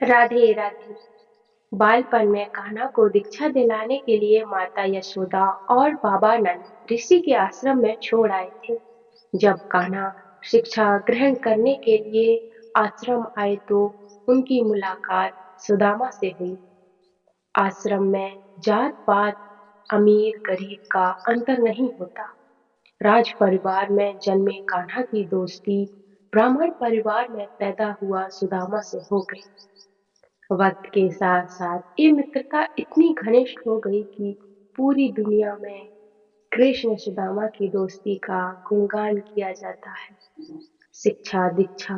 राधे राधे। बालपन में कान्हा को दीक्षा दिलाने के लिए माता यशोदा और बाबा नंद ऋषि के आश्रम में छोड़ आए थे। जब कान्हा शिक्षा ग्रहण करने के लिए आश्रम आए तो उनकी मुलाकात सुदामा से हुई। आश्रम में जात पात, अमीर गरीब का अंतर नहीं होता। राज परिवार में जन्मे कान्हा की दोस्ती ब्राह्मण परिवार में पैदा हुआ सुदामा से हो गई। वक्त के साथ साथ ये मित्रता इतनी घनिष्ठ हो गई कि पूरी दुनिया में कृष्ण सुदामा की दोस्ती का गुणगान किया जाता है। शिक्षा दीक्षा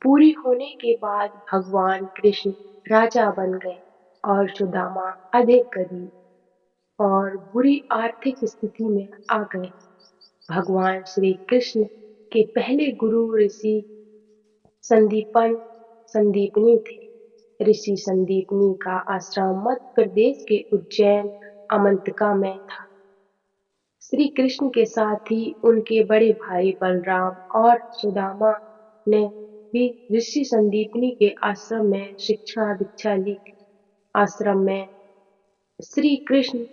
पूरी होने के बाद भगवान कृष्ण राजा बन गए और सुदामा अधिक गरीब और बुरी आर्थिक स्थिति में आ गए। भगवान श्री कृष्ण के पहले गुरु ऋषि संदीपन संदीपनी थे। ऋषि संदीपनी का आश्रम मध्य प्रदेश के उज्जैन अमंतका में था। श्री कृष्ण के साथ ही उनके बड़े भाई बलराम और सुदामा ने भी ऋषि संदीपनी के आश्रम में शिक्षा दीक्षा ली थी। आश्रम में श्री कृष्ण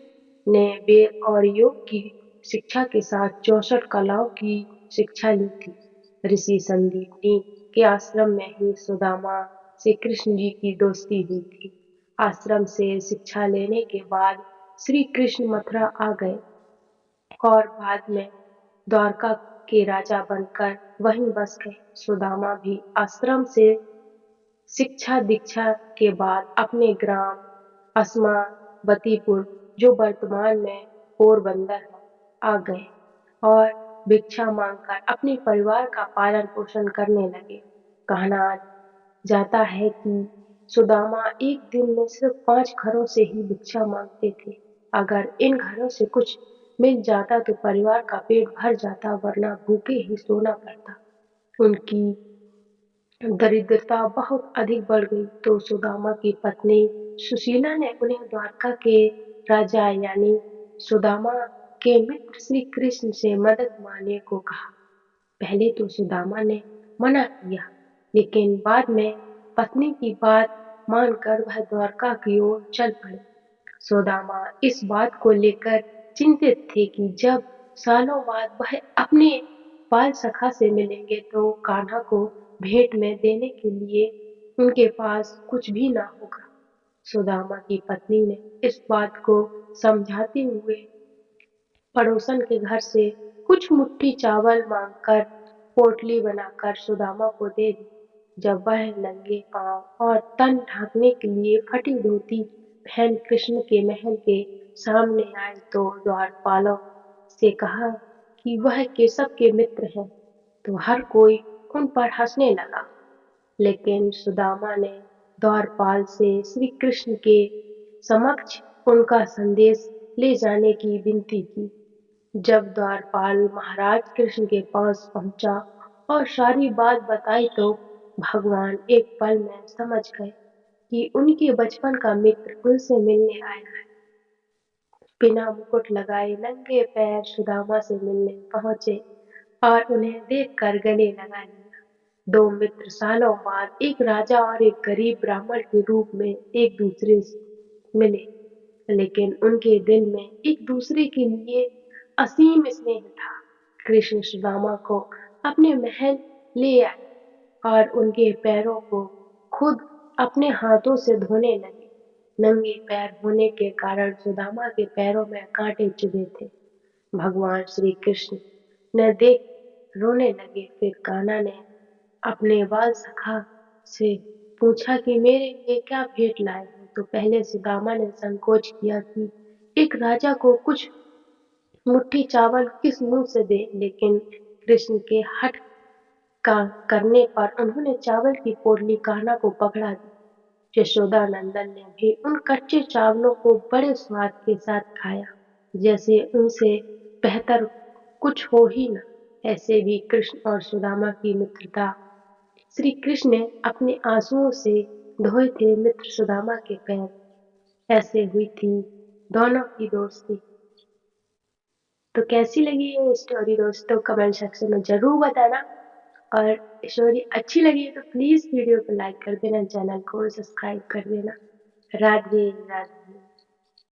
ने वेद और योग की शिक्षा के साथ 64 कलाओं की शिक्षा ली थी। ऋषि संदीपनी के आश्रम में ही सुदामा से कृष्ण जी की दोस्ती हुई थी। आश्रम से शिक्षा लेने के बाद श्री कृष्ण मथुरा आ गए और बाद में द्वारका के राजा बनकर वहीं बस गए। सुदामा भी आश्रम से शिक्षा दीक्षा के बाद अपने ग्राम अस्मावतीपुर, जो वर्तमान में पोरबंदर है, आ गए और भिक्षा मांगकर अपने परिवार का पालन पोषण करने लगे। कहना जाता है कि सुदामा एक दिन में सिर्फ 5 घरों से ही भिक्षा मांगते थे। अगर इन घरों से कुछ मिल जाता तो परिवार का पेट भर जाता, वरना भूखे ही सोना पड़ता। उनकी दरिद्रता बहुत अधिक बढ़ गई तो सुदामा की पत्नी सुशीला ने उन्हें द्वारका के राजा यानी सुदामा के मित्र श्री कृष्ण से मदद मांगने को कहा। पहले तो सुदामा ने मना किया, लेकिन बाद में पत्नी की बात मानकर वह द्वारका की ओर चल पड़े। सुदामा इस बात को लेकर चिंतित थे कि जब सालों बाद वह अपने बाल सखा से मिलेंगे तो कान्हा को भेंट में देने के लिए उनके पास कुछ भी ना होगा। सुदामा की पत्नी ने इस बात को समझाते हुए पड़ोसन के घर से कुछ मुट्ठी चावल मांगकर पोटली बनाकर सुदामा को दे दी। जब वह नंगे पांव और तन ढांकने के लिए फटी धोती पहन कृष्ण के महल के सामने आए तो द्वारपालों से कहा कि वह केशव के मित्र हैं, तो हर कोई उन पर हंसने लगा। लेकिन सुदामा ने द्वारपाल से श्री कृष्ण के समक्ष उनका संदेश ले जाने की विनती की। जब द्वारपाल महाराज कृष्ण के पास पहुंचा और सारी बात बताई तो भगवान एक पल में समझ गए कि उनके बचपन का मित्र उनसे मिलने आया है। बिना मुकुट लगाए नंगे पैर सुदामा से मिलने पहुंचे और उन्हें देखकर गले लगा लिया। दो मित्र सालों बाद एक राजा और एक गरीब ब्राह्मण के रूप में एक दूसरे से मिले, लेकिन उनके दिल में एक दूसरे के लिए असीम स्नेह था। कृष्ण सुदामा को अपने महल ले आए और उनके पैरों को खुद अपने हाथों से धोने लगे। नंगे पैर होने के कारण सुदामा के पैरों में कांटे चुभे थे। भगवान श्री कृष्ण ने देख रोने लगे। फिर कान्हा ने अपने बाल सखा से पूछा कि मेरे लिए क्या भेंट लाए हो। तो पहले सुदामा ने संकोच किया कि एक राजा को कुछ मुट्ठी चावल किस मुंह से दे, लेकिन कृष्ण के हठ का करने पर उन्होंने चावल की पोटली कान्हा को पकड़ा दी। यशोदा नंदन ने भी उन कच्चे चावलों को बड़े स्वाद के साथ खाया, जैसे उनसे बेहतर कुछ हो ही न। ऐसे भी कृष्ण और सुदामा की मित्रता श्री कृष्ण ने अपने आंसुओं से धोए थे मित्र सुदामा के पैर। ऐसे हुई थी दोनों की दोस्ती। तो कैसी लगी ये स्टोरी दोस्तों, कमेंट सेक्शन में जरूर बताना। और स्टोरी अच्छी लगी है तो प्लीज़ वीडियो को लाइक कर देना, चैनल को सब्सक्राइब कर देना। राधे राधे।